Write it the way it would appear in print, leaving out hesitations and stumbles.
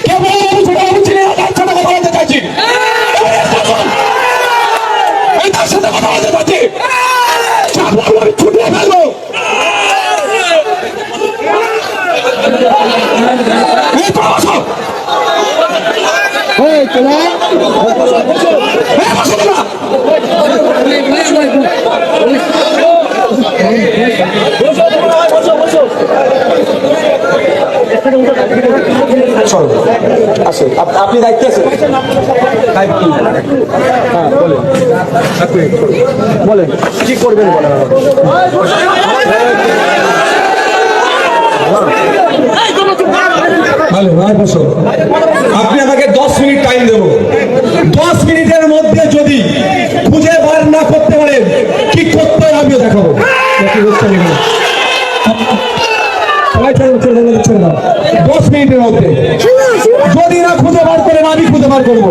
কেবল আমি ছোট বাবু ছিলেন, তার সাথে কথা বলতে চাইছি। আমি তার সাথে কথা বলতে চাইছি। আমি ছুটে ফেলবো। আপনি দায়িত্ব আছেন, বলেন কি করবেন বলেন। আপনি আমাকে 10 মিনিট টাইম দেব। 10 মিনিটের মধ্যে যদি খুঁজে বার না করতে পারেন কি করতে হয় আমিও দেখাবো। 10 মিনিটের মধ্যে যদি না খুঁজে বার করেন আমি খুঁজে বার করবো।